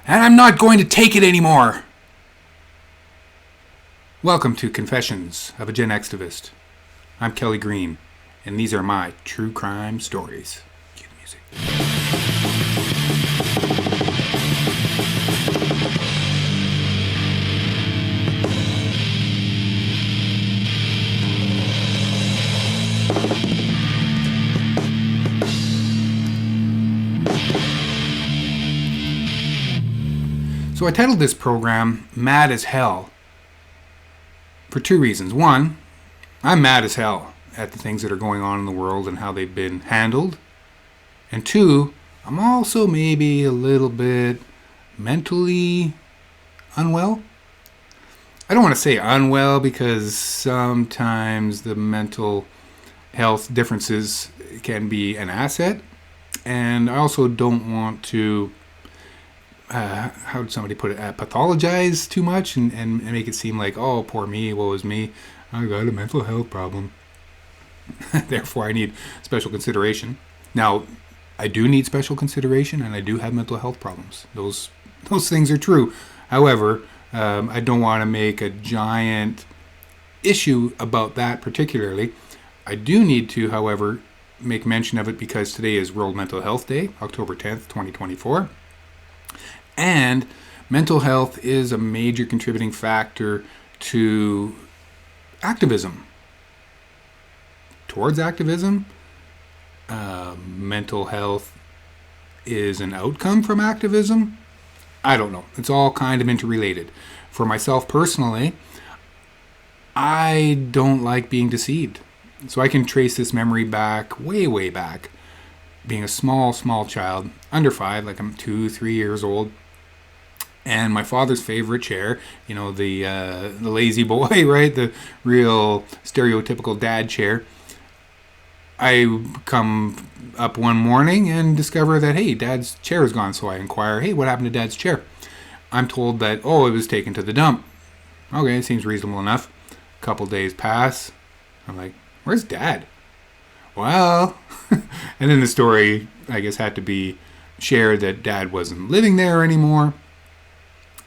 and I'm not going to take it anymore. Welcome to Confessions of a Gen Xtivist. I'm Kelly Green, and these are my true crime stories. Cue the music. So I titled this program Mad as Hell for two reasons. One, I'm mad as hell at the things that are going on in the world and how they've been handled. And two, I'm also maybe a little bit mentally unwell. I don't want to say unwell because sometimes the mental health differences can be an asset. And I also don't want to how did somebody put it, pathologize too much and make it seem like, oh, poor me, woe is me, I got a mental health problem. Therefore, I need special consideration. Now, I do need special consideration, and I do have mental health problems. Those things are true. However, I don't want to make a giant issue about that particularly. I do need to, however, make mention of it because today is World Mental Health Day, October 10th, 2024. And mental health is a major contributing factor to activism. Towards activism, mental health is an outcome from activism. I don't know. It's all kind of interrelated. For myself personally, I don't like being deceived. So I can trace this memory back, way back. Being a small child, under 5, like I'm 2-3 years old. And my father's favorite chair, you know, the lazy boy, right? The real stereotypical dad chair. I come up one morning and discover that, hey, Dad's chair is gone. So I inquire, hey, what happened to Dad's chair? I'm told that, oh, it was taken to the dump. Okay, seems reasonable enough. A couple days pass. I'm like, where's Dad? Well, and then the story, I guess, had to be shared that Dad wasn't living there anymore.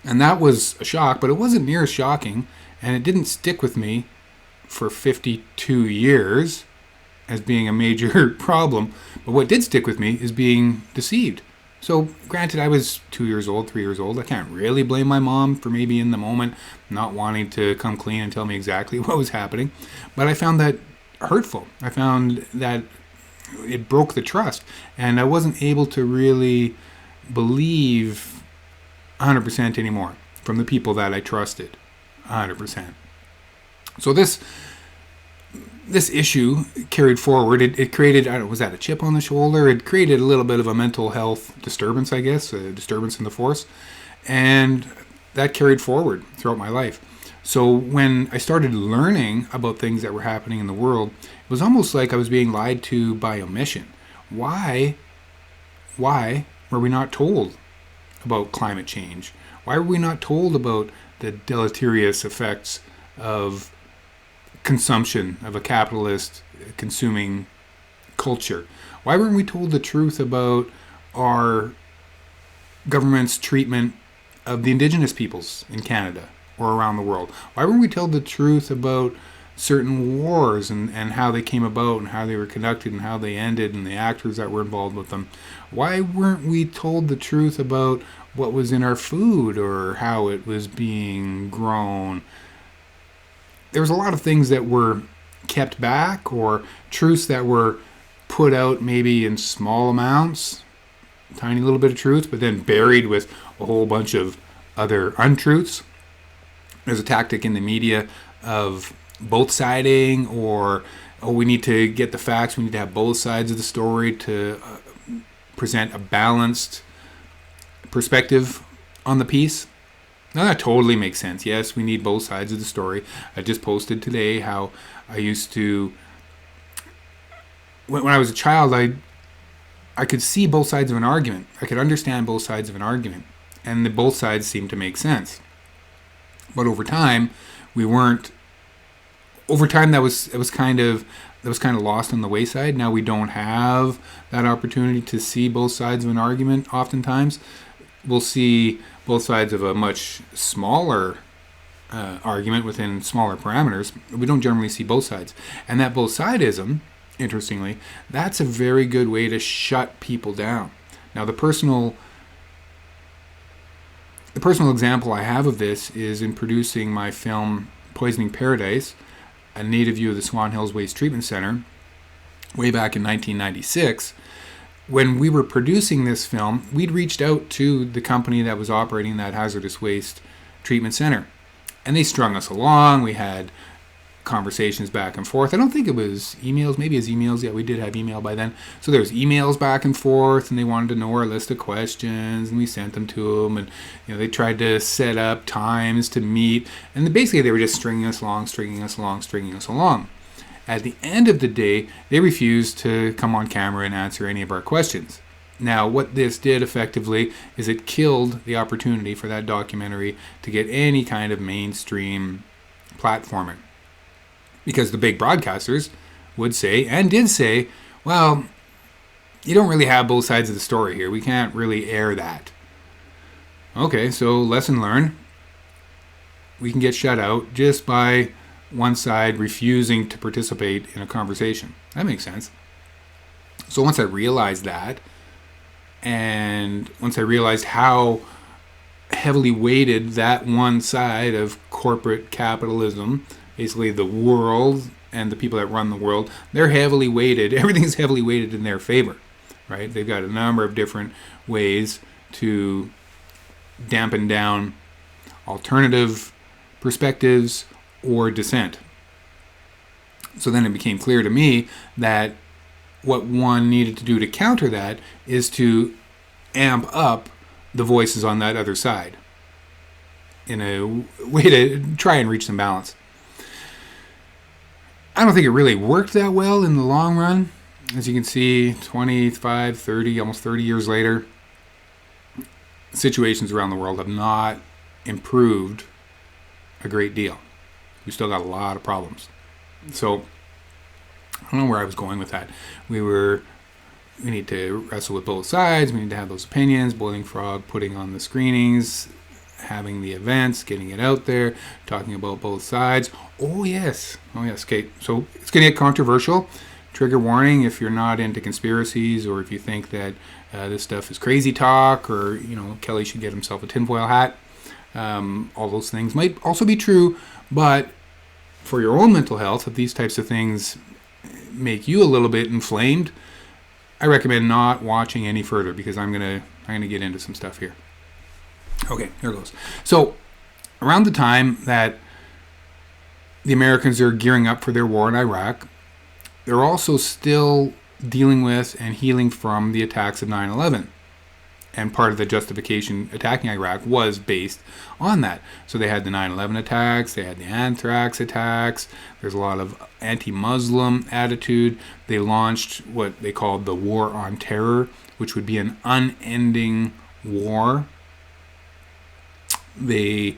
And that was a shock, but it wasn't near as shocking, and it didn't stick with me for 52 years as being a major problem. But what did stick with me is being deceived. So, granted, I was 2 years old, 3 years old. I can't really blame my mom for maybe in the moment not wanting to come clean and tell me exactly what was happening. But I found that hurtful. I found that it broke the trust, and I wasn't able to really believe 100% anymore from the people that I trusted 100%. So this issue carried forward. It created, I don't know, was that a chip on the shoulder? It created a little bit of a mental health disturbance, I guess, a disturbance in the force, and that carried forward throughout my life. So when I started learning about things that were happening in the world, it was almost like I was being lied to by omission. Why were we not told about climate change? Why were we not told about the deleterious effects of consumption, of a capitalist consuming culture? Why weren't we told the truth about our government's treatment of the Indigenous peoples in Canada or around the world? Why weren't we told the truth about certain wars and how they came about and how they were conducted and how they ended and the actors that were involved with them? Why weren't we told the truth about what was in our food or how it was being grown? There was a lot of things that were kept back, or truths that were put out maybe in small amounts, tiny little bit of truth, but then buried with a whole bunch of other untruths. There's a tactic in the media of both siding, or, oh, we need to get the facts, we need to have both sides of the story to present a balanced perspective on the piece. Now that totally makes sense. Yes, we need both sides of the story. I just posted today how I used to, when I was a child, I could see both sides of an argument. I could understand both sides of an argument, and both sides seemed to make sense. But over time, we weren't. Over time, that was kind of lost on the wayside. Now we don't have that opportunity to see both sides of an argument oftentimes. we'll see both sides of a much smaller argument within smaller parameters. We don't generally see both sides. And that both sidism, interestingly, that's a very good way to shut people down. Now, the personal example I have of this is in producing my film Poisoning Paradise, a native view of the Swan Hills Waste Treatment Center, way back in 1996. When we were producing this film, we'd reached out to the company that was operating that hazardous waste treatment center. And they strung us along. We had conversations back and forth. I don't think it was emails. Maybe it was emails. Yeah, we did have email by then. So there was emails back and forth, and they wanted to know our list of questions, and we sent them to them. And they tried to set up times to meet. And basically, they were just stringing us along. At the end of the day, they refused to come on camera and answer any of our questions. Now, what this did effectively is it killed the opportunity for that documentary to get any kind of mainstream platforming. Because the big broadcasters would say, and did say, well, you don't really have both sides of the story here. We can't really air that. Okay, so lesson learned. We can get shut out just by one side refusing to participate in a conversation. That makes sense. So once I realized that, and once I realized how heavily weighted that one side of corporate capitalism, basically the world and the people that run the world, they're heavily weighted. Everything's heavily weighted in their favor, right? They've got a number of different ways to dampen down alternative perspectives or dissent. So then it became clear to me that what one needed to do to counter that is to amp up the voices on that other side in a way to try and reach some balance. I don't think it really worked that well in the long run. As you can see, 25, 30, almost 30 years later, situations around the world have not improved a great deal. We still got a lot of problems. So I don't know where I was going with that. We need to wrestle with both sides. We need to have those opinions. Boiling Frog putting on the screenings, having the events, getting it out there, talking about both sides. Oh yes. Okay, so it's going to get controversial. Trigger warning if you're not into conspiracies, or if you think that this stuff is crazy talk, or Kelly should get himself a tinfoil hat. All those things might also be true, but for your own mental health, if these types of things make you a little bit inflamed, I recommend not watching any further, because I'm gonna get into some stuff here. Okay, here goes. So around the time that the Americans are gearing up for their war in Iraq, they're also still dealing with and healing from the attacks of 9/11. And part of the justification attacking Iraq was based on that. So they had the 9/11 attacks, they had the anthrax attacks, there's a lot of anti-Muslim attitude. They launched what they called the War on Terror, which would be an unending war. They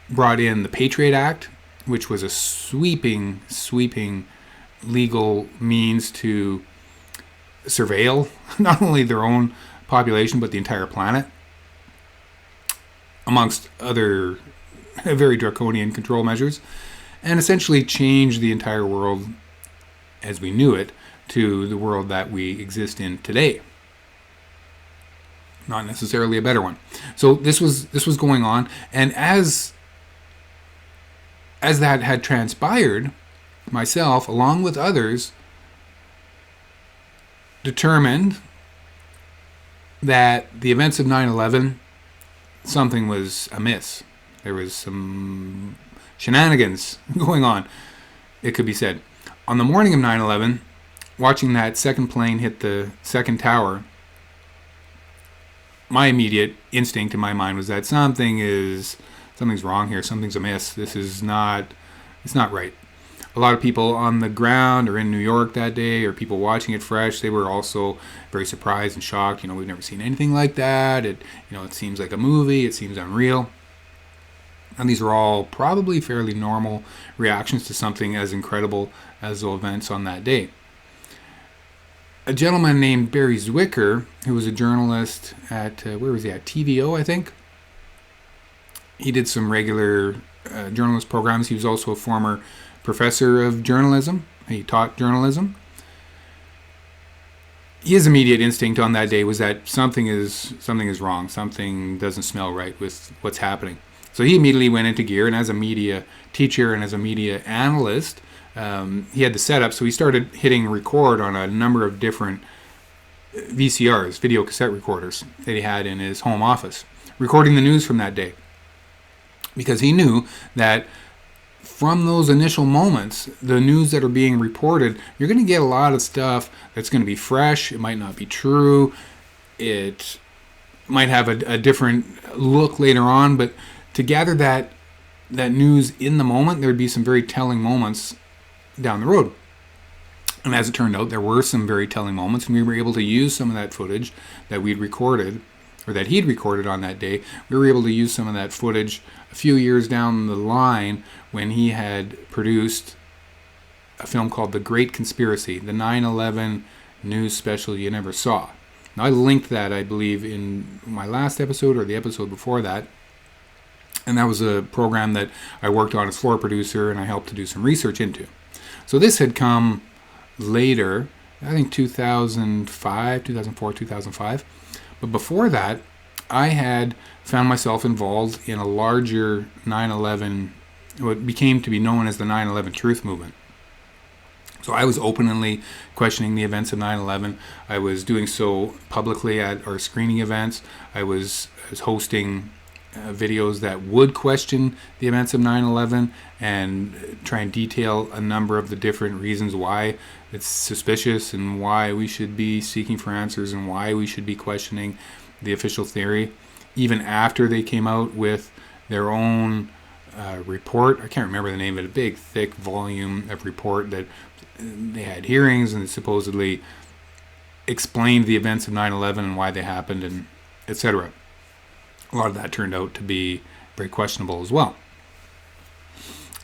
brought in the Patriot Act, which was a sweeping legal means to surveil not only their own population but the entire planet, amongst other very draconian control measures, and essentially change the entire world as we knew it to the world that we exist in today. Not necessarily a better one. So this was going on, and as that had transpired, myself, along with others, determined that the events of 9/11, something was amiss. There was some shenanigans going on, it could be said. On the morning of 9/11, watching that second plane hit the second tower, my immediate instinct in my mind was that something's wrong here, something's amiss. It's not right. A lot of people on the ground or in New York that day, or people watching it fresh, they were also very surprised and shocked. We've never seen anything like that. It seems like a movie. It seems unreal. And these are all probably fairly normal reactions to something as incredible as the events on that day. a gentleman named Barry Zwicker, who was a journalist at, where was he at? TVO, I think. He did some regular journalist programs. He was also a former professor of journalism. He taught journalism. His immediate instinct on that day was that something is wrong. Something doesn't smell right with what's happening. So he immediately went into gear, and as a media teacher and as a media analyst, he had the setup. So he started hitting record on a number of different VCRs, video cassette recorders, that he had in his home office, recording the news from that day. Because he knew that from those initial moments, the news that are being reported, you're going to get a lot of stuff that's going to be fresh. It might not be true. It might have a different look later on. But to gather that news in the moment, there'd be some very telling moments down the road. And as it turned out, there were some very telling moments, and we were able to use some of that footage that we'd recorded, or that he'd recorded on that day. We were able to use some of that footage a few years down the line when he had produced a film called The Great Conspiracy, the 9/11 news special you never saw. Now, I linked that, I believe, in my last episode or the episode before that. And that was a program that I worked on as floor producer and I helped to do some research into. So this had come later, I think 2005, 2004, 2005. But before that, I had found myself involved in a larger 9/11, what became to be known as the 9/11 Truth Movement. So I was openly questioning the events of 9/11. I was doing so publicly at our screening events. I was hosting videos that would question the events of 9/11 and try and detail a number of the different reasons why it's suspicious and why we should be seeking for answers and why we should be questioning the official theory. Even after they came out with their own report, I can't remember the name of it, a big, thick volume of report that they had hearings and supposedly explained the events of 9/11 and why they happened and etc. A lot of that turned out to be very questionable as well.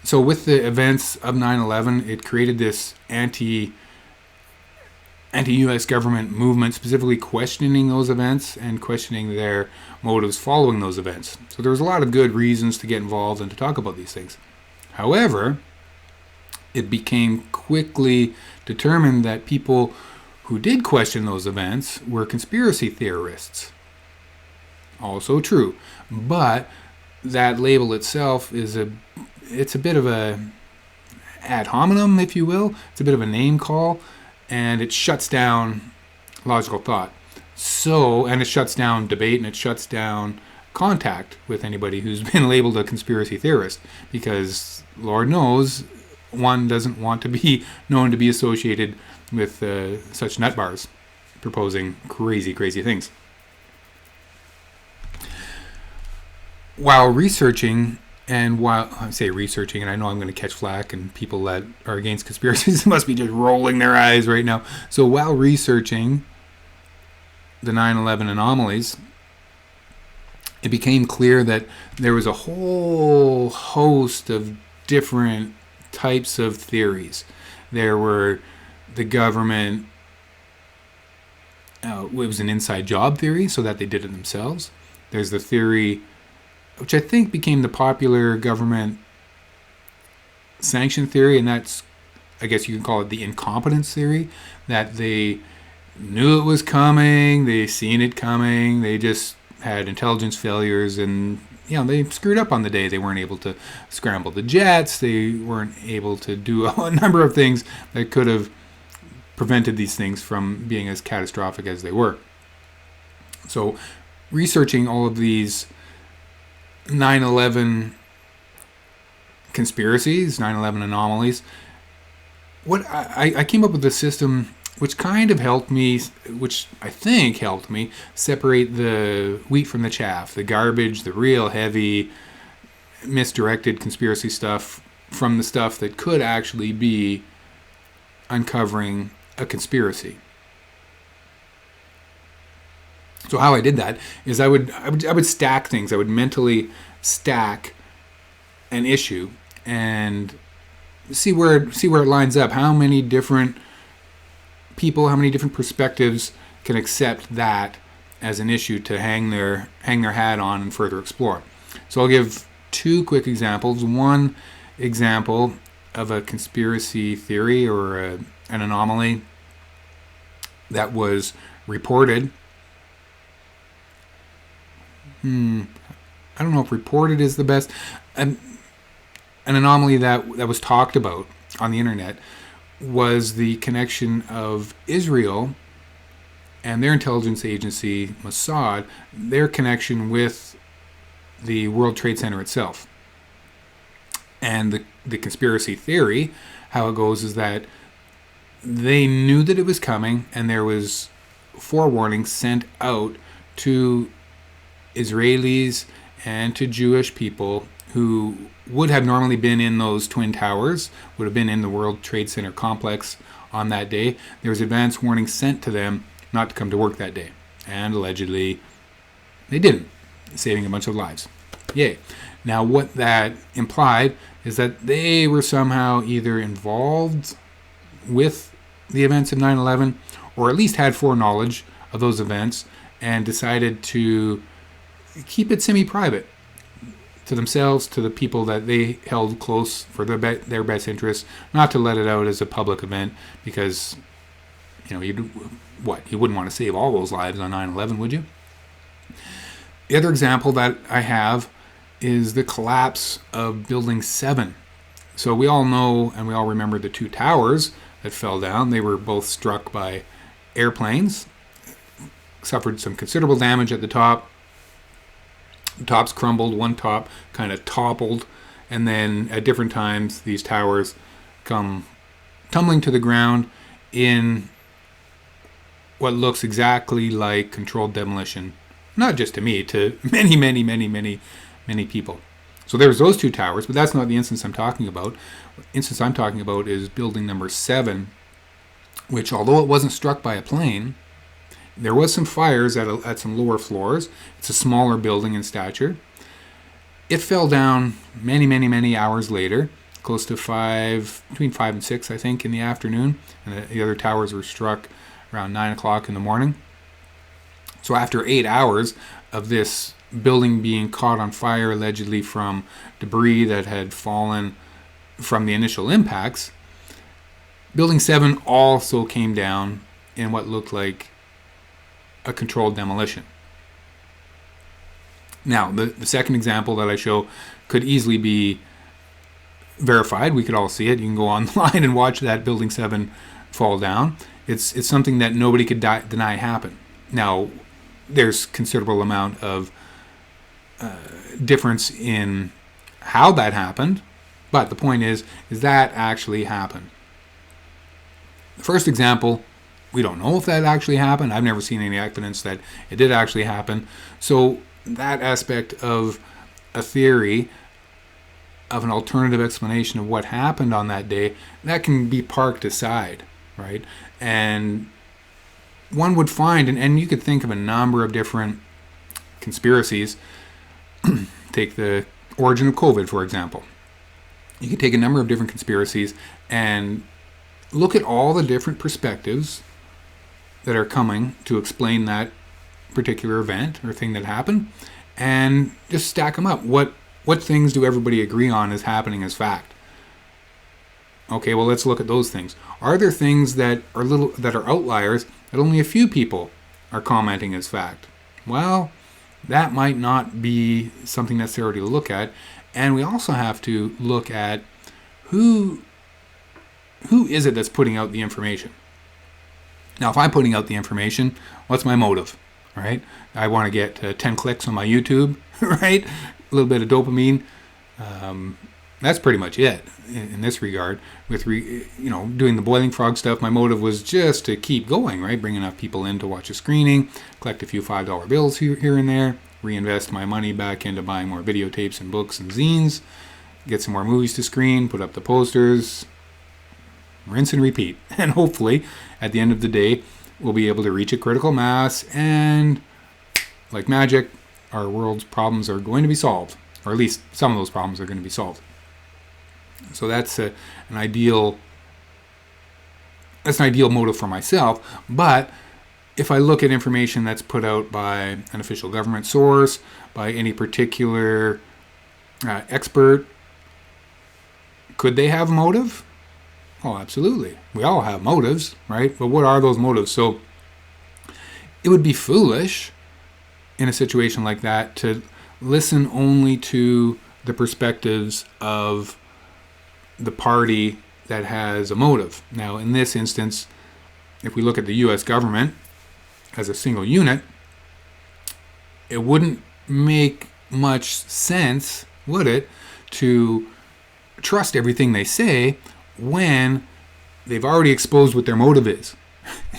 So with the events of 9/11, it created this anti-U.S. government movement, specifically questioning those events and questioning their motives following those events. So there was a lot of good reasons to get involved and to talk about these things. However, it became quickly determined that people who did question those events were conspiracy theorists. Also true, but that label itself it's a bit of a ad hominem, if you will. It's a bit of a name call, and it shuts down logical thought. And it shuts down debate, and it shuts down contact with anybody who's been labeled a conspiracy theorist, because Lord knows one doesn't want to be known to be associated with such nutbars proposing crazy, crazy things. While researching, and while I say researching, and I know I'm going to catch flack, and people that are against conspiracies must be just rolling their eyes right now. So while researching the 9/11 anomalies, it became clear that there was a whole host of different types of theories. There were the government, it was an inside job theory, so that they did it themselves. There's the theory, which I think became the popular government sanction theory, and that's, I guess you can call it the incompetence theory, that they knew it was coming, they seen it coming, they just had intelligence failures, and they screwed up on the day. They weren't able to scramble the jets, they weren't able to do a number of things that could have prevented these things from being as catastrophic as they were. So researching all of these 9/11 conspiracies, 9/11 anomalies, what I came up with a system which kind of helped me, which I think helped me separate the wheat from the chaff, the garbage, the real heavy, misdirected conspiracy stuff from the stuff that could actually be uncovering a conspiracy. So how I did that is I would stack things. I would mentally stack an issue and see where it lines up. How many different people, how many different perspectives can accept that as an issue to hang their hat on and further explore. So I'll give two quick examples. One example of a conspiracy theory or an anomaly that was reported. I don't know if reported is the best. An anomaly that was talked about on the internet was the connection of Israel and their intelligence agency, Mossad, their connection with the World Trade Center itself. And the conspiracy theory, how it goes, is that they knew that it was coming, and there was forewarning sent out to Israelis and to Jewish people who would have normally been in those Twin Towers, would have been in the World Trade Center complex on that day. There was advance warning sent to them not to come to work that day. And allegedly, they didn't, saving a bunch of lives. Yay. Now, what that implied is that they were somehow either involved with the events of 9/11, or at least had foreknowledge of those events, and decided to keep it semi-private to themselves, to the people that they held close for their best interests, not to let it out as a public event, because, you wouldn't want to save all those lives on 9/11, would you? The other example that I have is the collapse of Building 7. So we all know and we all remember the two towers that fell down. They were both struck by airplanes, suffered some considerable damage at the top. The tops crumbled, one top kind of toppled, and then at different times these towers come tumbling to the ground in what looks exactly like controlled demolition. Not just to me, to many people. So there's those two towers, but that's not the instance I'm talking about. The instance I'm talking about is building number 7, which, although it wasn't struck by a plane, there was some fires at some lower floors. It's a smaller building in stature. It fell down many hours later, close to between 5 and 6, I think, in the afternoon. And the other towers were struck around 9 o'clock in the morning. So after 8 hours of this building being caught on fire, allegedly from debris that had fallen from the initial impacts, Building 7 also came down in what looked like a controlled demolition. Now, the second example that I show could easily be verified. We could all see it. You can go online and watch that Building 7 fall down. It's something that nobody could deny happened. Now, there's considerable amount of difference in how that happened, but the point is that actually happened. The first example, we don't know if that actually happened. I've never seen any evidence that it did actually happen. So that aspect of a theory, of an alternative explanation of what happened on that day, that can be parked aside, right? And one would find, and you could think of a number of different conspiracies. Take the origin of COVID, for example. You could take a number of different conspiracies and look at all the different perspectives that are coming to explain that particular event or thing that happened, and just stack them up. What things do everybody agree on as happening as fact? Okay, well, let's look at those things. Are there things that are outliers that only a few people are commenting as fact? Well, that might not be something necessarily to look at. And we also have to look at who is it that's putting out the information. Now, if I'm putting out the information, what's my motive? All right, I want to get 10 clicks on my YouTube, right? A little bit of dopamine. That's pretty much it in this regard. With doing the Boiling Frog stuff, my motive was just to keep going, right? Bring enough people in to watch a screening, collect a few $5 bills here and there, reinvest my money back into buying more videotapes and books and zines, get some more movies to screen, put up the posters, rinse and repeat. And hopefully, at the end of the day, we'll be able to reach a critical mass, and like magic, our world's problems are going to be solved, or at least some of those problems are going to be solved. So that's an ideal that's an ideal motive for myself. But if I look at information that's put out by an official government source, by any particular expert, could they have motive? Oh, absolutely. We all have motives, right? But what are those motives? So it would be foolish in a situation like that to listen only to the perspectives of the party that has a motive. Now, in this instance, if we look at the U.S. government as a single unit, it wouldn't make much sense, would it, to trust everything they say when they've already exposed what their motive is.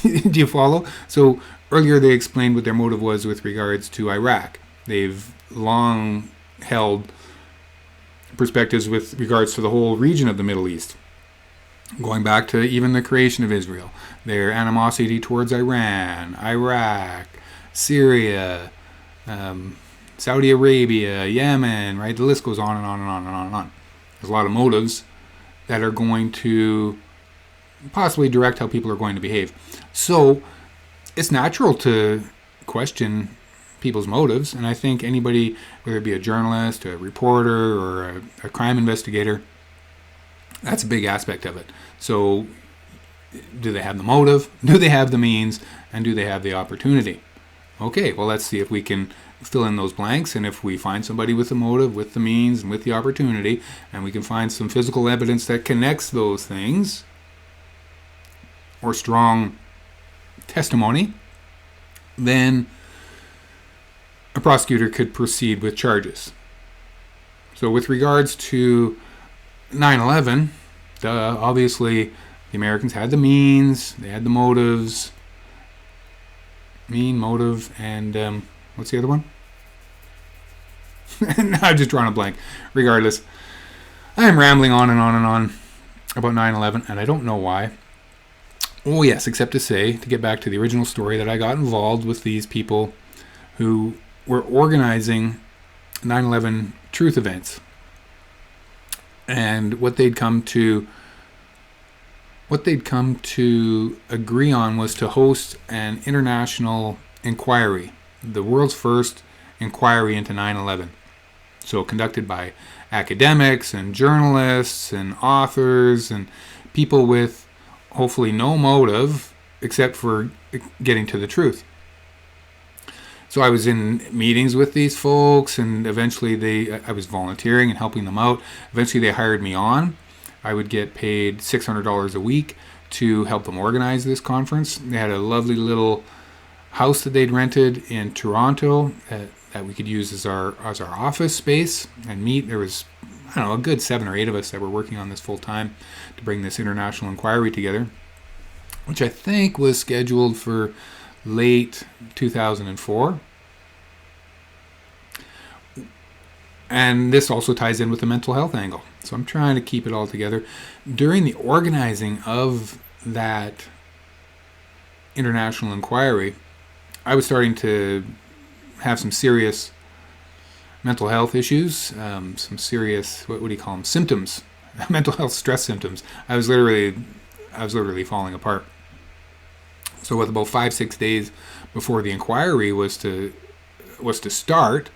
Do you follow? So earlier they explained what their motive was with regards to Iraq. They've long held perspectives with regards to the whole region of the Middle East, going back to even the creation of Israel, their animosity towards Iran, Iraq, Syria, Saudi Arabia, Yemen, right? The list goes on and on and on and on and on. There's a lot of motives that are going to possibly direct how people are going to behave. So it's natural to question people's motives, and I think anybody, whether it be a journalist, a reporter, or a crime investigator, that's a big aspect of it. So do they have the motive? Do they have the means? And do they have the opportunity? Okay, well, let's see if we can fill in those blanks, and if we find somebody with the motive, with the means, and with the opportunity, and we can find some physical evidence that connects those things, or strong testimony, then a prosecutor could proceed with charges. So with regards to 9/11, obviously the Americans had the means, they had the motives, motive, and what's the other one? I'm just drawing a blank. Regardless, I'm rambling on and on and on about 9/11, and I don't know why. Oh yes, except to say, to get back to the original story, that I got involved with these people who were organizing 9/11 truth events. And what they'd come to agree on was to host an international inquiry, the world's first inquiry into 9/11. So conducted by academics and journalists and authors and people with hopefully no motive except for getting to the truth. So I was in meetings with these folks, and eventually I was volunteering and helping them out. Eventually they hired me on. I would get paid $600 a week to help them organize this conference. They had a lovely little house that they'd rented in Toronto that we could use as our office space and meet. There was, I don't know, a good 7 or 8 of us that were working on this full time to bring this international inquiry together, which I think was scheduled for late 2004. And this also ties in with the mental health angle. So I'm trying to keep it all together. During the organizing of that international inquiry, I was starting to have some serious mental health issues, some serious, what do you call them, symptoms, mental health stress symptoms. I was literally falling apart. So with about 5-6 days before the inquiry was to start,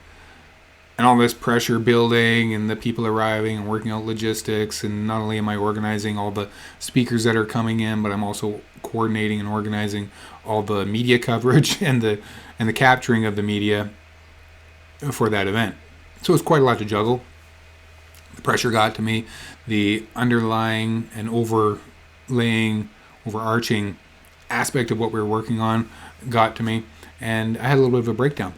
and all this pressure building and the people arriving and working out logistics, and not only am I organizing all the speakers that are coming in, but I'm also coordinating and organizing all the media coverage and the capturing of the media for that event. So it's quite a lot to juggle. The pressure got to me. The underlying and overarching aspect of what we were working on got to me, and I had a little bit of a breakdown.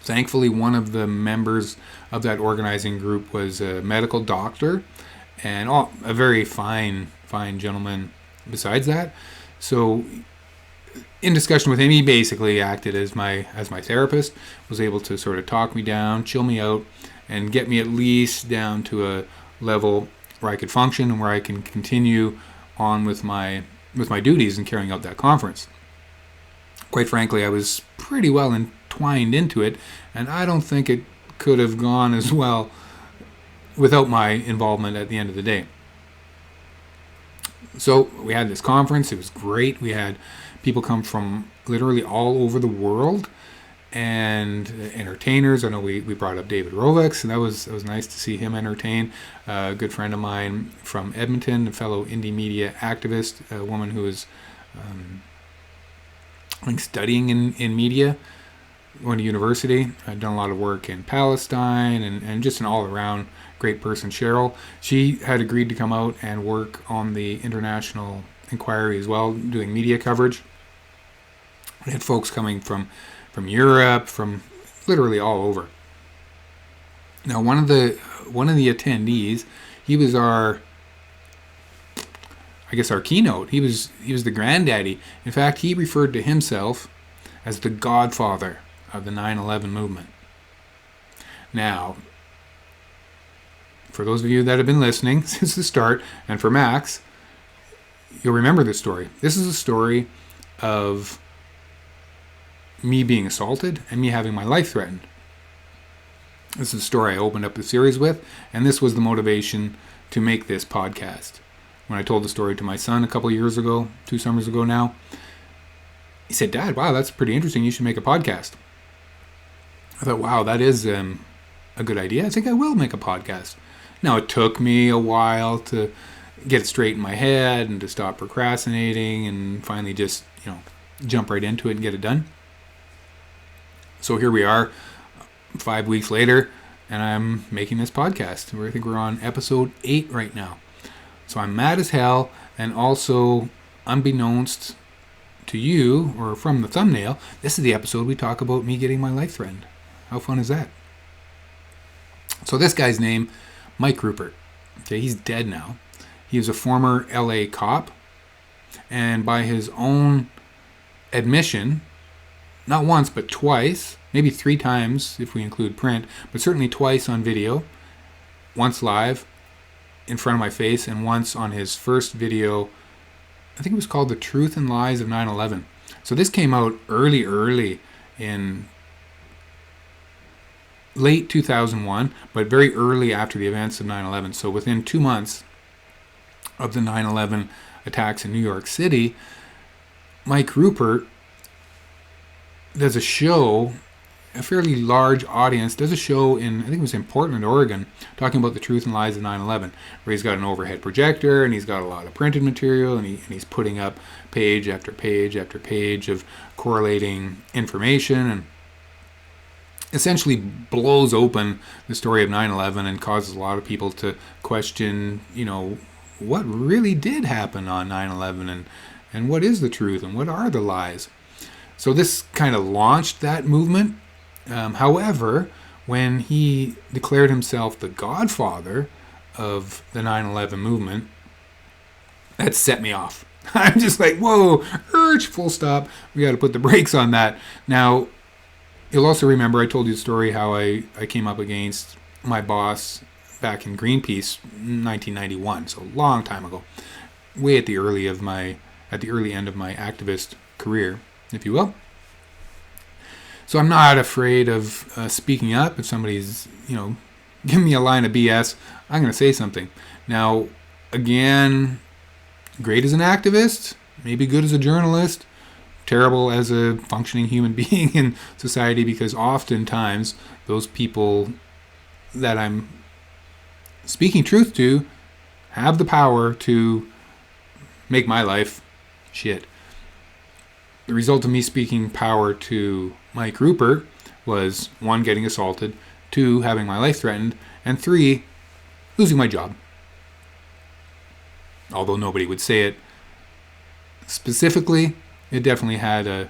Thankfully, one of the members of that organizing group was a medical doctor, and a very fine gentleman besides that. So in discussion with him, he basically acted as my therapist, was able to sort of talk me down, chill me out, and get me at least down to a level where I could function and where I can continue on with my duties and carrying out that conference. Quite frankly, I was pretty well entwined into it, and I don't think it could have gone as well without my involvement at the end of the day. So we had this conference. It was great. We had people come from literally all over the world, and entertainers. I know we brought up David Rolex, and that was nice to see him entertain. A good friend of mine from Edmonton, a fellow indie media activist, a woman who is studying in media, going to university. I'd done a lot of work in Palestine, and just an all-around great person, Cheryl. She had agreed to come out and work on the International Inquiry as well, doing media coverage. We had folks coming from Europe, from literally all over. Now, one of the attendees, he was our keynote. He was the granddaddy. In fact, he referred to himself as the godfather of the 9/11 movement. Now, for those of you that have been listening since the start, and for Max, you'll remember this story. This is a story of me being assaulted and me having my life threatened. This is the story I opened up the series with, and this was the motivation to make this podcast. When I told the story to my son a couple of years ago, 2 summers ago now, he said, "Dad, wow, that's pretty interesting. You should make a podcast." I thought, wow, that is a good idea. I think I will make a podcast. Now, it took me a while to get it straight in my head and to stop procrastinating and finally just, jump right into it and get it done. So here we are, 5 weeks later, and I'm making this podcast. I think we're on episode 8 right now. So I'm mad as hell, and also, unbeknownst to you, or from the thumbnail, this is the episode we talk about me getting my life threatened. How fun is that? So this guy's name, Mike Rupert. Okay, he's dead now. He was a former LA cop, and by his own admission, not once, but twice, maybe 3 times if we include print, but certainly twice on video, once live in front of my face, and once on his first video, I think it was called The Truth and Lies of 9/11. So this came out early in late 2001, but very early after the events of 9/11. So within 2 months of the 9/11 attacks in New York City, Mike Rupert does a show, a fairly large audience, does a show in, I think it was in Portland, Oregon, talking about the truth and lies of 9/11, where he's got an overhead projector and he's got a lot of printed material, and he's putting up page after page after page of correlating information, and essentially blows open the story of 9/11 and causes a lot of people to question, what really did happen on 9/11, and what is the truth and what are the lies. So this kind of launched that movement. However, when he declared himself the godfather of the 9/11 movement, that set me off. I'm just like, whoa, full stop. We got to put the brakes on that. Now, you'll also remember I told you the story how I came up against my boss back in Greenpeace in 1991, so a long time ago, way at the early end of my activist career, if you will. So I'm not afraid of speaking up. If somebody's, giving me a line of BS, I'm going to say something. Now, again, great as an activist, maybe good as a journalist, terrible as a functioning human being in society, because oftentimes those people that I'm speaking truth to have the power to make my life shit. The result of me speaking power to Mike Rupert was 1, getting assaulted, 2, having my life threatened, and 3, losing my job. Although nobody would say it specifically, it definitely had a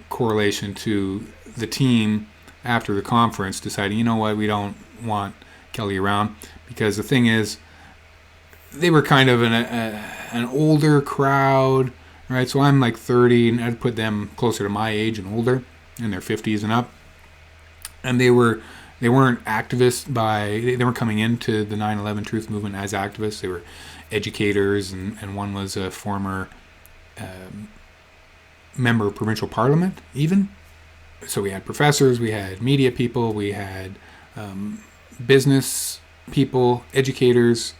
correlation to the team after the conference deciding, you know what, we don't want Kelly around, because the thing is, they were kind of an older crowd, right? So I'm like 30, and I'd put them closer to my age and older, in their 50s and up. And they weren't activists they weren't coming into the 9/11 truth movement as activists. They were educators, and one was a former member of provincial parliament even. So we had professors, we had media people, we had business people, educators,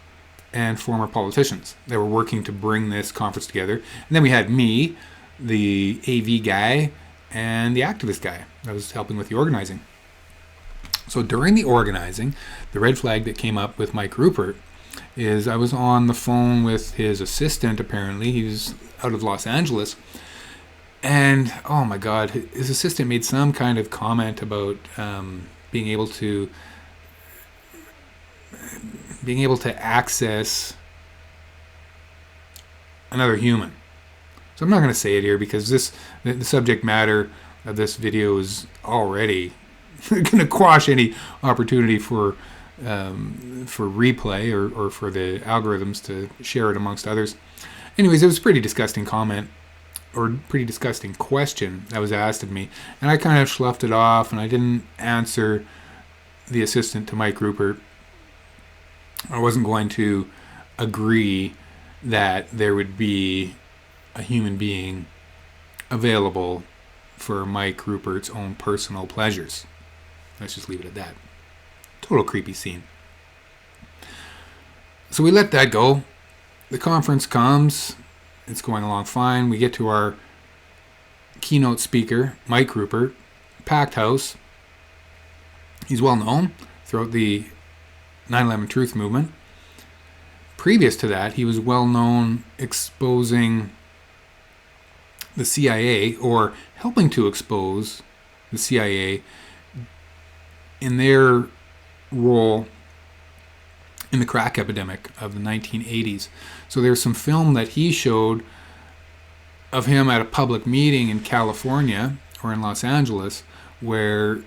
and former politicians that were working to bring this conference together. And then we had me, the AV guy, and the activist guy that was helping with the organizing. So during the organizing, the red flag that came up with Mike Rupert is I was on the phone with his assistant, apparently. He was out of Los Angeles. And, oh my God, his assistant made some kind of comment about being able to access another human. So I'm not going to say it here because the subject matter of this video is already going to quash any opportunity for replay or for the algorithms to share it amongst others. Anyways, it was a pretty disgusting comment or pretty disgusting question that was asked of me, and I kind of sloughed it off, and I didn't answer the assistant to Mike Rupert. I wasn't going to agree that there would be a human being available for Mike Rupert's own personal pleasures. Let's just leave it at that. Total creepy scene. So we let that go. The conference comes. It's going along fine. We get to our keynote speaker, Mike Rupert, packed house. He's well known throughout the 9/11 Truth movement. Previous to that, he was well known exposing the CIA, or helping to expose the CIA in their role in the crack epidemic of the 1980s. So there's some film that he showed of him at a public meeting in California or in Los Angeles where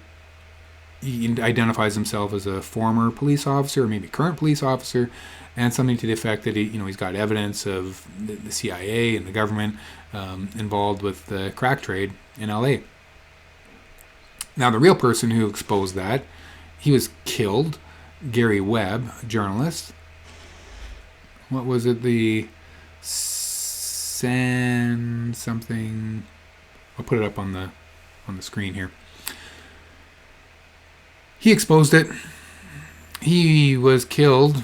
he identifies himself as a former police officer or maybe current police officer, and something to the effect that he's got evidence of the CIA and the government involved with the crack trade in LA. Now the real person who exposed that, he was killed. Gary Webb, a journalist. What was it? The something. I'll put it up on the screen here. He exposed it. He was killed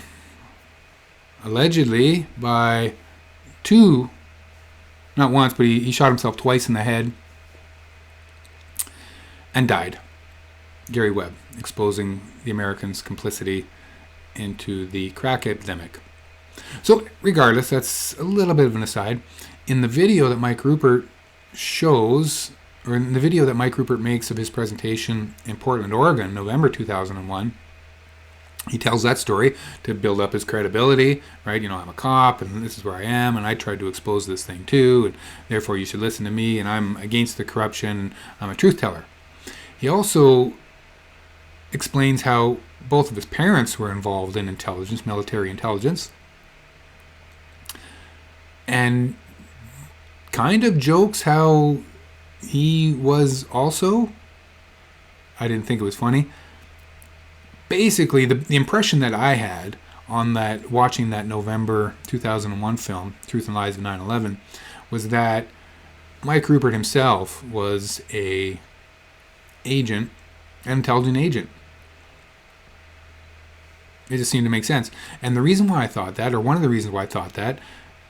allegedly by two, not once, but he shot himself twice in the head and died. Gary Webb, exposing the Americans' complicity into the crack epidemic. So regardless, that's a little bit of an aside. In the video that Mike Rupert shows, or in the video that Mike Rupert makes of his presentation in Portland, Oregon, November 2001, he tells that story to build up his credibility, right? I'm a cop, and this is where I am, and I tried to expose this thing too, and therefore you should listen to me, and I'm against the corruption, and I'm a truth teller. He also explains how both of his parents were involved in intelligence, military intelligence, and kind of jokes how he was also. I didn't think it was funny. Basically, the impression that I had on that, watching that November 2001 film, Truth and Lies of 9/11, was that Mike Rupert himself was an intelligent agent. It just seemed to make sense. And the reason why I thought that, or one of the reasons why I thought that,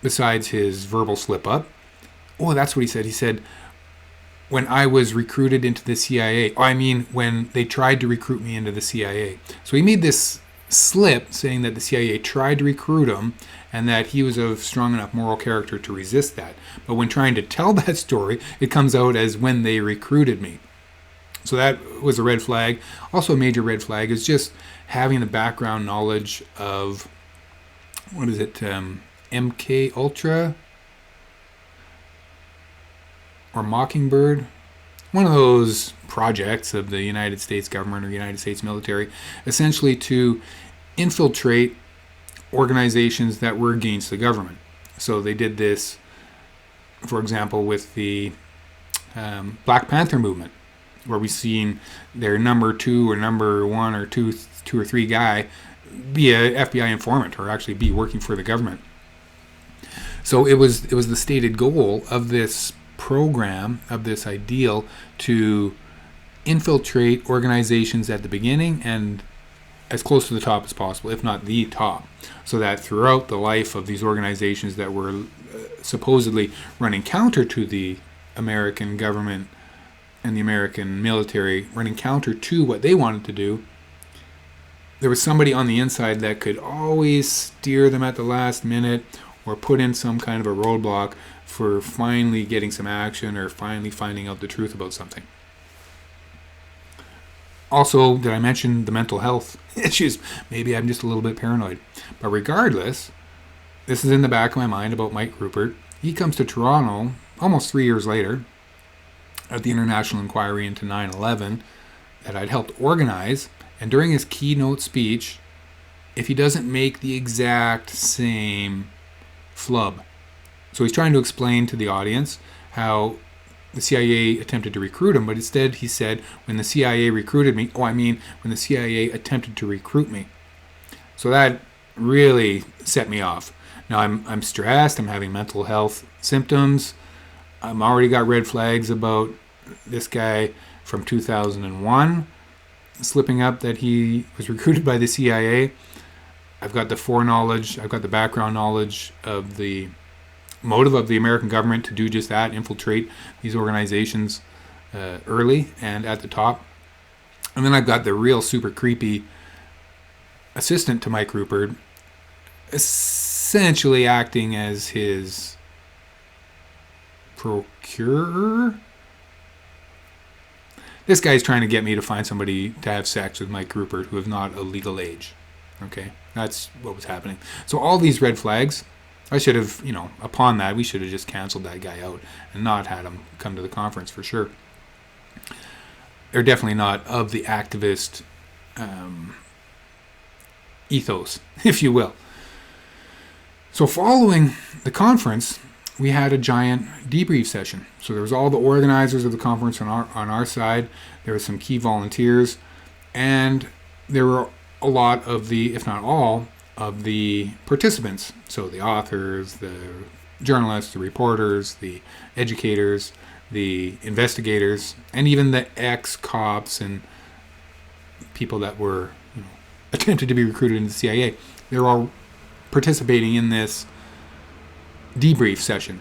besides his verbal slip-up, that's what he said. He said, when I was recruited into the CIA, when they tried to recruit me into the CIA. So he made this slip saying that the CIA tried to recruit him and that he was of strong enough moral character to resist that. But when trying to tell that story, it comes out as when they recruited me. So that was a red flag. Also a major red flag is just having the background knowledge of, MK Ultra or Mockingbird, one of those projects of the United States government or United States military, essentially to infiltrate organizations that were against the government. So they did this, for example, with the Black Panther movement, where we've seen their number 2 or number 1 or 2 or 3 guy be a FBI informant or actually be working for the government. So it was the stated goal of this program, of this ideal, to infiltrate organizations at the beginning and as close to the top as possible, if not the top, so that throughout the life of these organizations that were supposedly running counter to the American government and the American military, running counter to what they wanted to do, there was somebody on the inside that could always steer them at the last minute or put in some kind of a roadblock for finally getting some action or finally finding out the truth about something. Also, did I mention the mental health issues? Maybe I'm just a little bit paranoid. But regardless, this is in the back of my mind about Mike Rupert. He comes to Toronto almost 3 years later at the International Inquiry into 9/11 that I'd helped organize. And during his keynote speech, if he doesn't make the exact same flub. So he's trying to explain to the audience how the CIA attempted to recruit him, but instead he said, when the CIA recruited me, when the CIA attempted to recruit me. So that really set me off. Now I'm stressed, I'm having mental health symptoms, I'm already got red flags about this guy from 2001 slipping up that he was recruited by the CIA. I've got the foreknowledge, I've got the background knowledge of the motive of the American government to do just that, infiltrate these organizations early and at the top. And then I've got the real super creepy assistant to Mike Rupert, essentially acting as his procurer. This guy's trying to get me to find somebody to have sex with Mike Rupert who is not of legal age. Okay, that's what was happening. So all these red flags, I should have, upon that, we should have just canceled that guy out and not had him come to the conference for sure. They're definitely not of the activist ethos, if you will. So following the conference, we had a giant debrief session. So there was all the organizers of the conference on our side. There were some key volunteers, and there were a lot of the, if not all, of the participants. So the authors, the journalists, the reporters, the educators, the investigators, and even the ex-cops and people that were attempted to be recruited into the CIA. They were all participating in this debrief session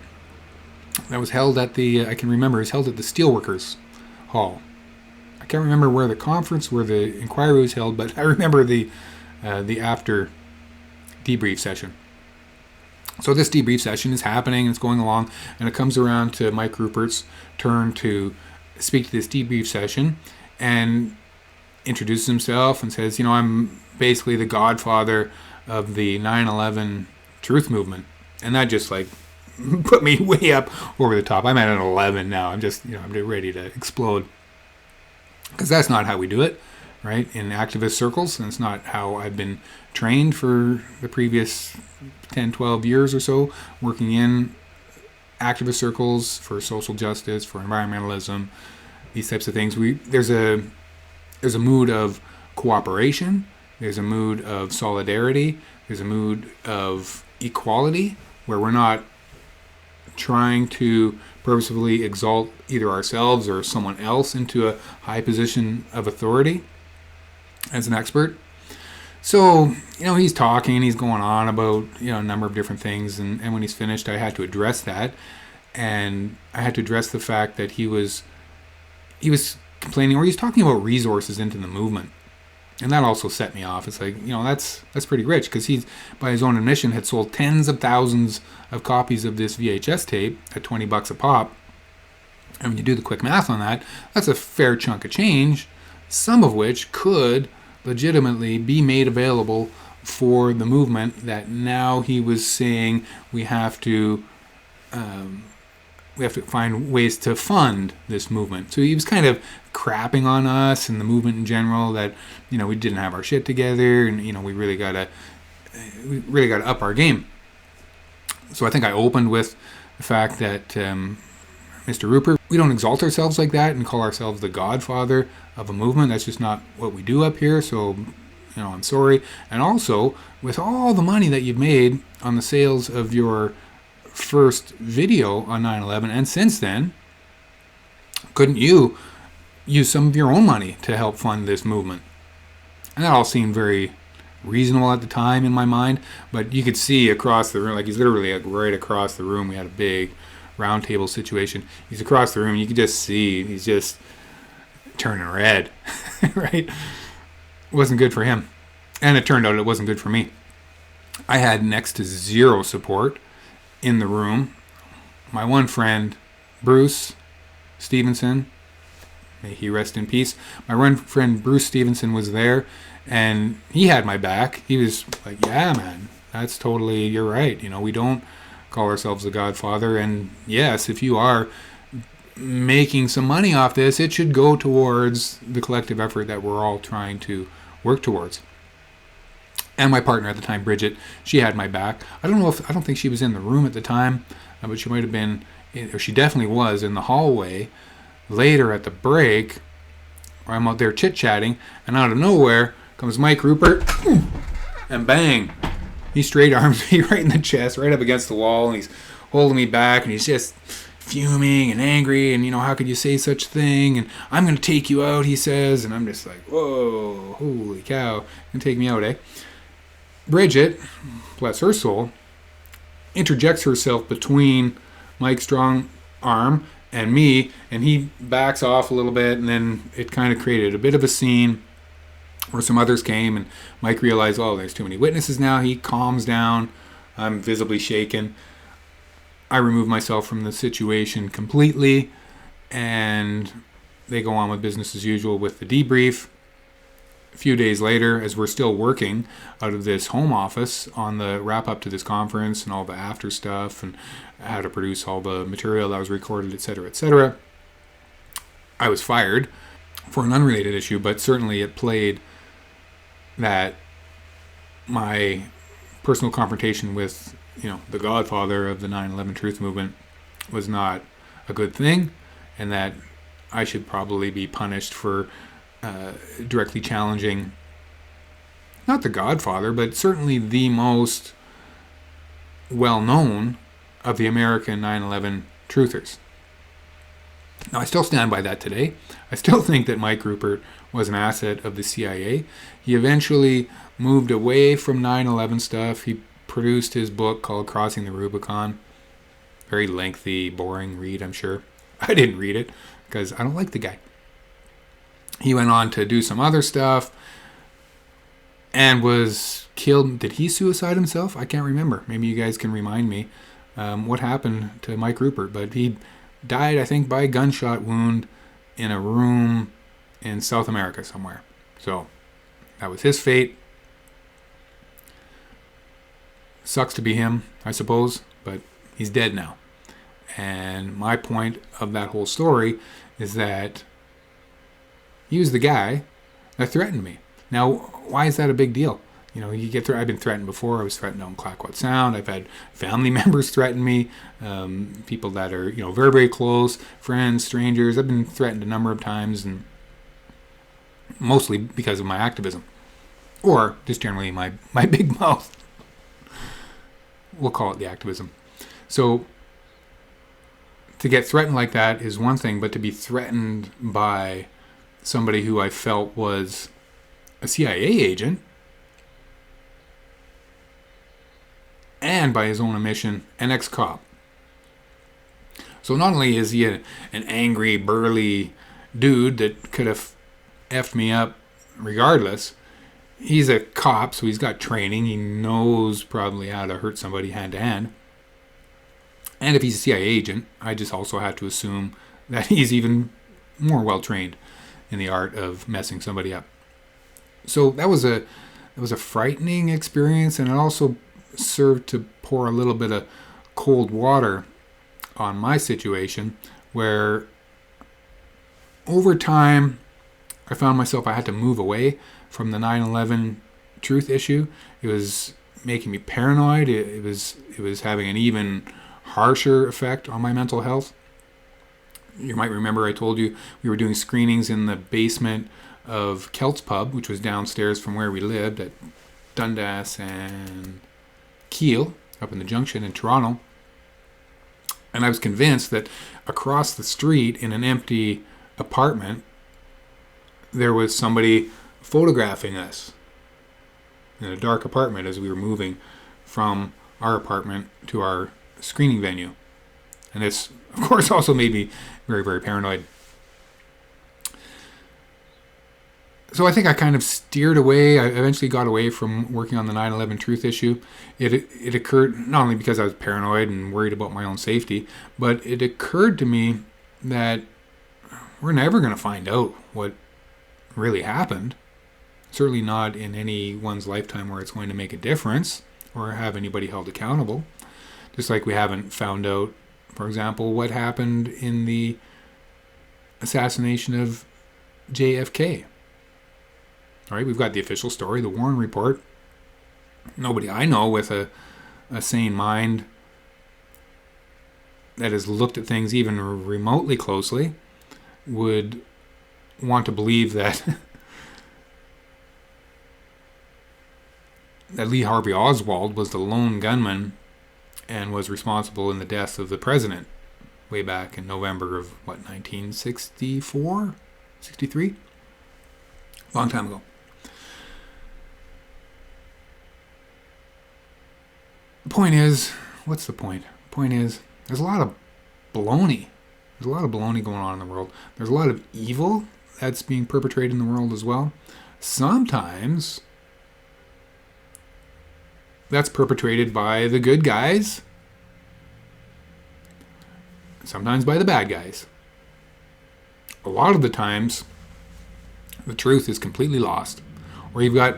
that was held at the, I can remember, it was held at the Steelworkers Hall. I can't remember where the inquiry was held, but I remember the after debrief session. So this debrief session is happening, it's going along, and it comes around to Mike Rupert's turn to speak to this debrief session and introduces himself and says, I'm basically the godfather of the 9/11 truth movement. And that just put me way up over the top. I'm at an 11 now. I'm just, I'm ready to explode. Because that's not how we do it, right? In activist circles. And it's not how I've been trained for the previous 10, 12 years or so, working in activist circles for social justice, for environmentalism, these types of things. There's a mood of cooperation. There's a mood of solidarity. There's a mood of equality, where we're not trying to purposefully exalt either ourselves or someone else into a high position of authority as an expert. So, he's talking, he's going on about, a number of different things, and when he's finished, I had to address that, and I had to address the fact that he was complaining, or he's talking about resources into the movement. And that also set me off. It's that's pretty rich, because he, by his own admission, had sold tens of thousands of copies of this VHS tape at $20 a pop. And when you do the quick math on that, that's a fair chunk of change, some of which could legitimately be made available for the movement that now he was saying we have to find ways to fund this movement. So he was kind of crapping on us and the movement in general, that we didn't have our shit together, and we really gotta up our game. So I think I opened with the fact that Mr. Rupert, we don't exalt ourselves like that and call ourselves the godfather of a movement. That's just not what we do up here. So I'm sorry. And also, with all the money that you've made on the sales of your first video on 9/11, and since then, couldn't you use some of your own money to help fund this movement? And that all seemed very reasonable at the time in my mind, but you could see across the room, like he's literally like right across the room. We had a big round table situation. He's across the room, and you could just see he's just turning red, right? It wasn't good for him. And it turned out it wasn't good for me. I had next to zero support in the room. My one friend, Bruce Stevenson, may he rest in peace. My one friend, Bruce Stevenson, was there, and he had my back. He was like, yeah, man, that's totally, you're right. You know, we don't call ourselves the Godfather. And yes, if you are making some money off this, it should go towards the collective effort that we're all trying to work towards. And my partner at the time, Bridget, she had my back. I don't think she was in the room at the time, but she might have been, or she definitely was in the hallway later at the break, where I'm out there chit-chatting, and out of nowhere comes Mike Rupert, and bang, he straight arms me right in the chest, right up against the wall, and he's holding me back, and he's just fuming and angry, and, you know, how could you say such a thing, and I'm going to take you out, he says, and I'm just like, whoa, holy cow, you're going to take me out, eh? Bridget, bless her soul, interjects herself between Mike's strong arm and me, and he backs off a little bit, and then it kind of created a bit of a scene where some others came, and Mike realized, oh, there's too many witnesses now. He calms down. I'm visibly shaken. I remove myself from the situation completely, and they go on with business as usual with the debrief. A few days later, as we're still working out of this home office on the wrap up to this conference and all the after stuff and how to produce all the material that was recorded, etc., I was fired for an unrelated issue, but certainly it played that my personal confrontation with, you know, the godfather of the 9/11 truth movement was not a good thing, and that I should probably be punished for directly challenging not the godfather, but certainly the most well-known of the American 9/11 truthers. Now, I still stand by that today. I still think that Mike Rupert was an asset of the CIA. He eventually moved away from 9/11 stuff. He produced his book called Crossing the Rubicon. Very lengthy, boring read, I'm sure. I didn't read it because I don't like the guy. He went on to do some other stuff and was killed. Did he suicide himself? I can't remember. Maybe you guys can remind me what happened to Mike Rupert. But he died, I think, by a gunshot wound in a room in South America somewhere. So that was his fate. Sucks to be him, I suppose, but he's dead now. And my point of that whole story is that he was the guy that threatened me. Now, why is that a big deal? You know, I've been threatened before. I was threatened on Clayoquot Sound. I've had family members threaten me, people that are, you know, very, very close, friends, strangers. I've been threatened a number of times, and mostly because of my activism, or just generally my big mouth. We'll call it the activism. So to get threatened like that is one thing, but to be threatened by somebody who I felt was a CIA agent and by his own admission, an ex-cop. So not only is he an angry, burly dude that could have effed me up regardless, he's a cop, so he's got training. He knows probably how to hurt somebody hand to hand. And if he's a CIA agent, I just also had to assume that he's even more well-trained in the art of messing somebody up. So that was a frightening experience, and it also served to pour a little bit of cold water on my situation, where over time I found myself, I had to move away from the 9/11 truth issue. It was making me paranoid. It was having an even harsher effect on my mental health. You might remember I told you we were doing screenings in the basement of Kelt's Pub, which was downstairs from where we lived at Dundas and Keele, up in the Junction in Toronto. And I was convinced that across the street in an empty apartment, there was somebody photographing us in a dark apartment as we were moving from our apartment to our screening venue. And this, of course, also made me very, very paranoid. So I think I kind of steered away. I eventually got away from working on the 9/11 truth issue. It occurred not only because I was paranoid and worried about my own safety, but it occurred to me that we're never going to find out what really happened. Certainly not in anyone's lifetime where it's going to make a difference or have anybody held accountable. Just like we haven't found out, for example, what happened in the assassination of JFK. All right, we've got the official story, the Warren Report. Nobody I know with a sane mind that has looked at things even remotely closely would want to believe that that Lee Harvey Oswald was the lone gunman and was responsible in the death of the president way back in November of, 1964? 63? Long time ago. The point is, what's the point? The point is, there's a lot of baloney. There's a lot of baloney going on in the world. There's a lot of evil that's being perpetrated in the world as well. Sometimes that's perpetrated by the good guys. Sometimes by the bad guys. A lot of the times, the truth is completely lost. Or you've got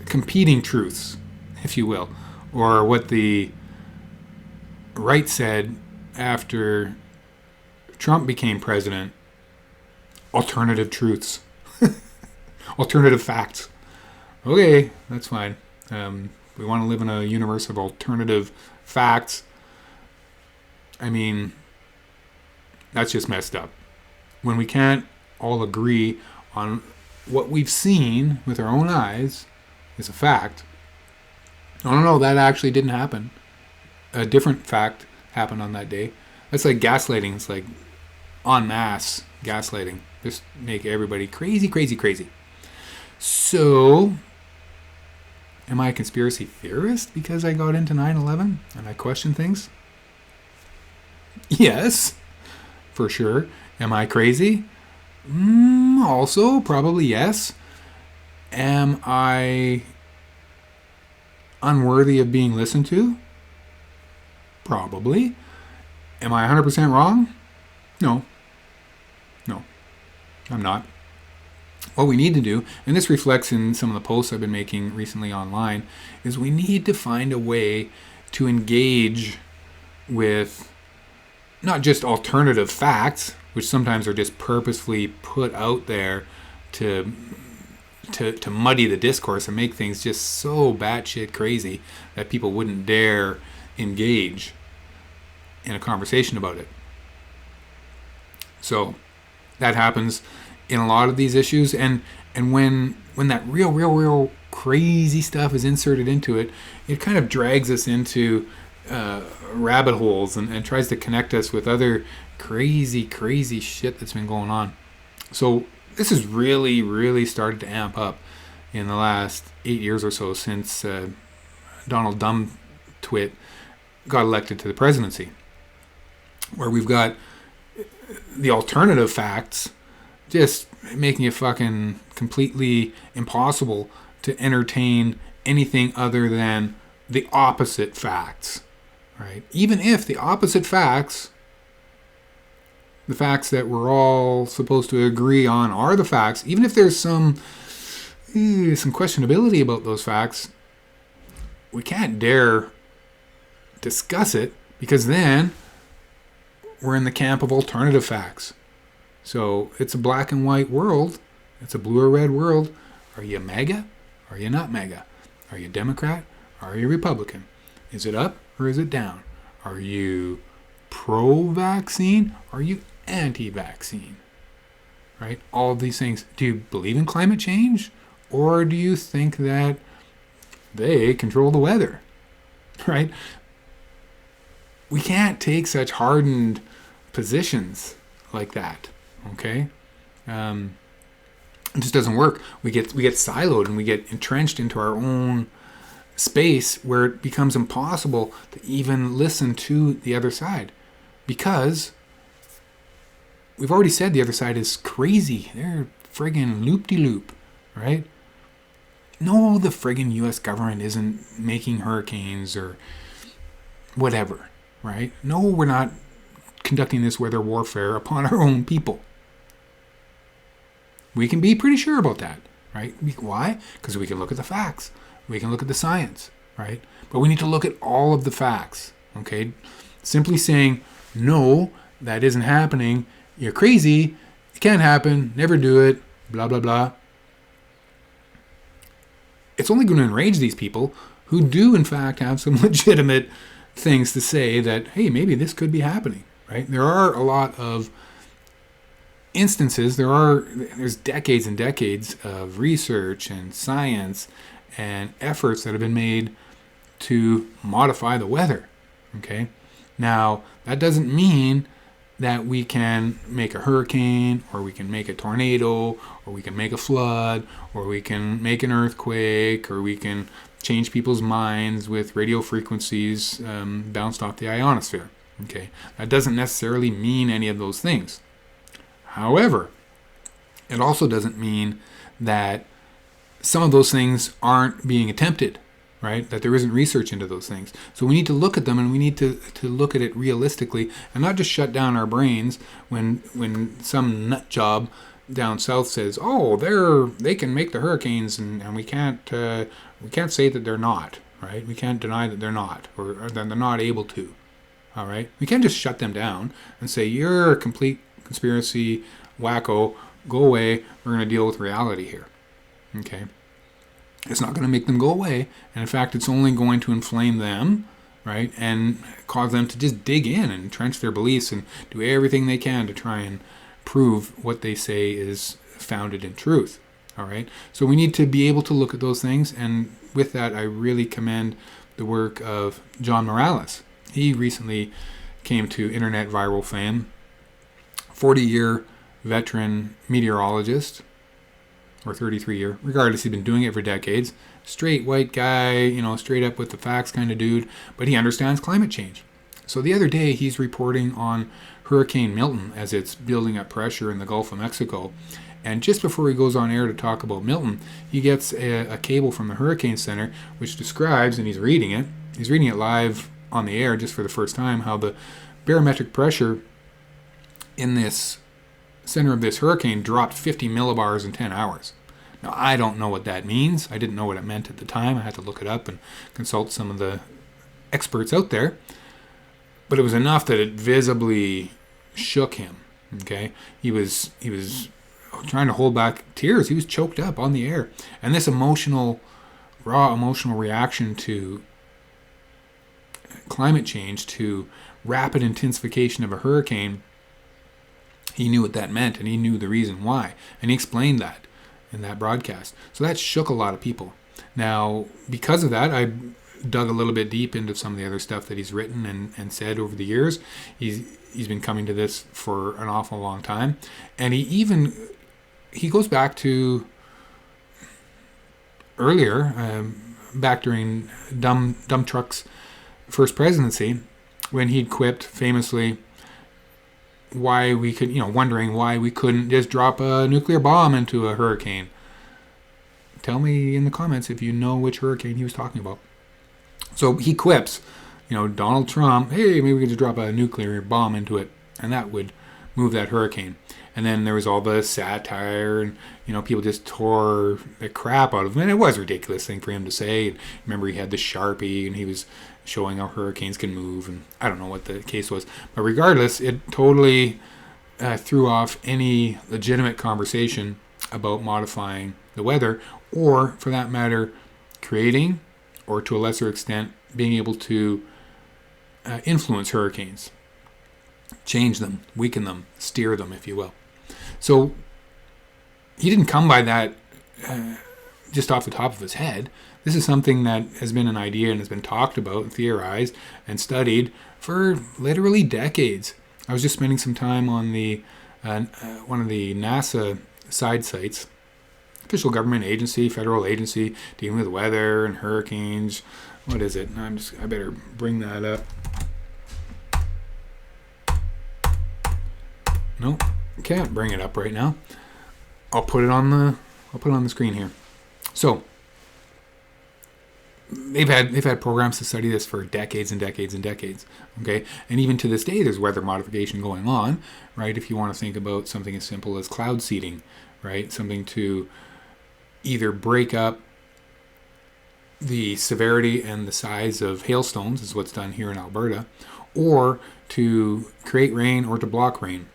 competing truths, if you will. Or what the right said after Trump became president, alternative truths. Alternative facts. Okay, that's fine. We want to live in a universe of alternative facts. I mean, that's just messed up. When we can't all agree on what we've seen with our own eyes is a fact. No, that actually didn't happen. A different fact happened on that day. That's like gaslighting. It's like en masse gaslighting. Just make everybody crazy, crazy, crazy. So, am I a conspiracy theorist because I got into 9/11 and I question things? Yes, for sure. Am I crazy? Also, probably yes. Am I unworthy of being listened to? Probably. Am I 100% wrong? No, I'm not. What we need to do, and this reflects in some of the posts I've been making recently online, is we need to find a way to engage with not just alternative facts, which sometimes are just purposefully put out there to muddy the discourse and make things just so batshit crazy that people wouldn't dare engage in a conversation about it. So that happens in a lot of these issues, and when that real crazy stuff is inserted into it, it kind of drags us into rabbit holes and tries to connect us with other crazy shit that's been going on. So this has really started to amp up in the last 8 years or so since Donald Dumbtwit got elected to the presidency, where we've got the alternative facts just making it fucking completely impossible to entertain anything other than the opposite facts, right? Even if the opposite facts, the facts that we're all supposed to agree on are the facts, even if there's some questionability about those facts, we can't dare discuss it, because then we're in the camp of alternative facts. So it's a black and white world. It's a blue or red world. Are you MAGA? Are you not MAGA? Are you Democrat? Are you Republican? Is it up or is it down? Are you pro-vaccine? Are you anti-vaccine? Right? All of these things. Do you believe in climate change? Or do you think that they control the weather? Right? We can't take such hardened positions like that. Okay? It just doesn't work. We get siloed and we get entrenched into our own space where it becomes impossible to even listen to the other side, because we've already said the other side is crazy. They're friggin' loop-de-loop, right? No, the friggin' U.S. government isn't making hurricanes or whatever, right? No, we're not conducting this weather warfare upon our own people. We can be pretty sure about that, right? Why? Because we can look at the facts. We can look at the science, right? But we need to look at all of the facts, okay? Simply saying, no, that isn't happening, you're crazy, it can't happen, never do it, blah, blah, blah. It's only going to enrage these people who do, in fact, have some legitimate things to say that, hey, maybe this could be happening, right? There are a lot of instances, there's decades and decades of research and science and efforts that have been made to modify the weather, okay? Now, that doesn't mean that we can make a hurricane, or we can make a tornado, or we can make a flood, or we can make an earthquake, or we can change people's minds with radio frequencies bounced off the ionosphere, okay? That doesn't necessarily mean any of those things. However, it also doesn't mean that some of those things aren't being attempted, right? That there isn't research into those things. So we need to look at them, and we need to look at it realistically and not just shut down our brains when some nut job down south says, oh, they can make the hurricanes and we can't say that they're not, right? We can't deny that they're not, or that they're not able to, all right? We can't just shut them down and say, you're a complete conspiracy wacko, go away, we're going to deal with reality here, okay? It's not going to make them go away, and in fact, it's only going to inflame them, right, and cause them to just dig in and entrench their beliefs and do everything they can to try and prove what they say is founded in truth, all right? So we need to be able to look at those things, and with that, I really commend the work of John Morales. He recently came to internet viral fame, 40-year veteran meteorologist, or 33-year, regardless, he's been doing it for decades. Straight white guy, straight up with the facts kind of dude, but he understands climate change. So the other day, he's reporting on Hurricane Milton as it's building up pressure in the Gulf of Mexico. And just before he goes on air to talk about Milton, he gets a cable from the Hurricane Center, which describes, and he's reading it live on the air just for the first time, how the barometric pressure in this center of this hurricane dropped 50 millibars in 10 hours. Now, I don't know what that means. I didn't know what it meant at the time. I had to look it up and consult some of the experts out there. But it was enough that it visibly shook him, okay? He was trying to hold back tears. He was choked up on the air. And this raw emotional reaction to climate change, to rapid intensification of a hurricane, he knew what that meant, and he knew the reason why. And he explained that in that broadcast. So that shook a lot of people. Now, because of that, I dug a little bit deep into some of the other stuff that he's written and said over the years. He's been coming to this for an awful long time. And he goes back to earlier, back during Dumb Truck's first presidency, when he'd quipped famously, wondering why we couldn't just drop a nuclear bomb into a hurricane. Tell me in the comments if you know which hurricane he was talking about. So he quips, Donald Trump, hey, maybe we could just drop a nuclear bomb into it, and that would move that hurricane. And then there was all the satire, and people just tore the crap out of him. And it was a ridiculous thing for him to say. And remember, he had the Sharpie, and he was showing how hurricanes can move, and I don't know what the case was. But regardless, it totally threw off any legitimate conversation about modifying the weather, or for that matter, creating, or to a lesser extent, being able to influence hurricanes, change them, weaken them, steer them, if you will. So he didn't come by that just off the top of his head. This is something that has been an idea and has been talked about, theorized, and studied for literally decades. I was just spending some time on the one of the NASA side sites, official government agency, federal agency, dealing with weather and hurricanes. What is it? I better bring that up. Nope, can't bring it up right now. I'll put it on the screen here. So they've had programs to study this for decades and decades and decades. Okay, and even to this day, there's weather modification going on, right? If you want to think about something as simple as cloud seeding, right? Something to either break up the severity and the size of hailstones, is what's done here in Alberta, or to create rain or to block rain.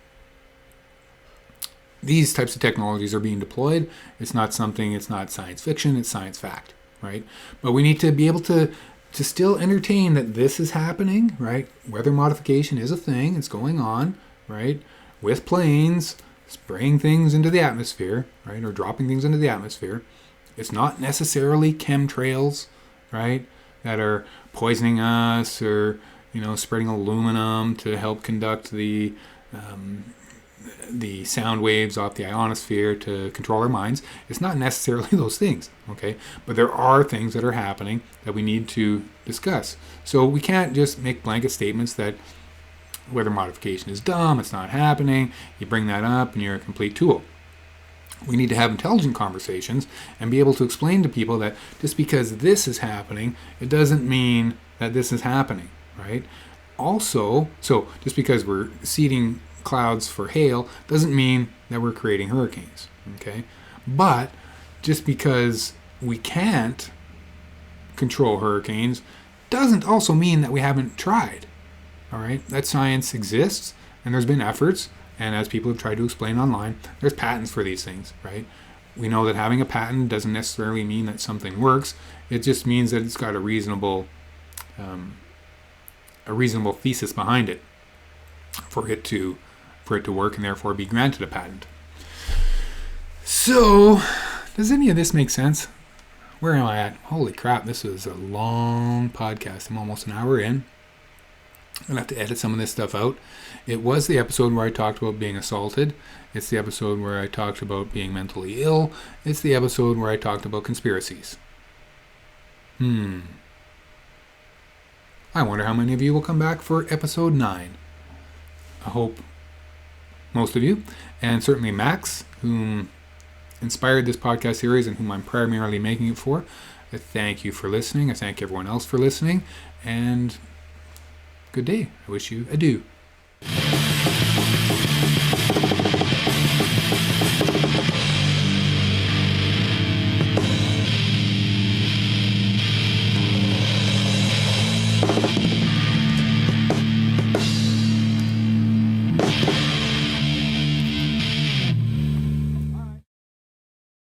These types of technologies are being deployed. It's not science fiction, it's science fact, right? But we need to be able to still entertain that this is happening, right? Weather modification is a thing, it's going on, right? With planes spraying things into the atmosphere, right? Or dropping things into the atmosphere. It's not necessarily chemtrails, right? That are poisoning us or, spreading aluminum to help conduct the sound waves off the ionosphere to control our minds. It's not necessarily those things, okay? But there are things that are happening that we need to discuss. So we can't just make blanket statements that weather modification is dumb, it's not happening, you bring that up and you're a complete tool. We need to have intelligent conversations and be able to explain to people that just because this is happening, it doesn't mean that this is happening, right? Also, so just because we're seeding clouds for hail doesn't mean that we're creating hurricanes, okay? But just because we can't control hurricanes doesn't also mean that we haven't tried, all right? That science exists and there's been efforts, and as people have tried to explain online, there's patents for these things, right? We know that having a patent doesn't necessarily mean that something works. It just means that it's got a reasonable thesis behind it for it to work and therefore be granted a patent. So, does any of this make sense? Where am I at? Holy crap, this is a long podcast. I'm almost an hour in. I'm going to have to edit some of this stuff out. It was the episode where I talked about being assaulted. It's the episode where I talked about being mentally ill. It's the episode where I talked about conspiracies. I wonder how many of you will come back for episode 9. I hope most of you, and certainly Max, whom inspired this podcast series and whom I'm primarily making it for. I thank you for listening. I thank everyone else for listening, and good day. I wish you adieu.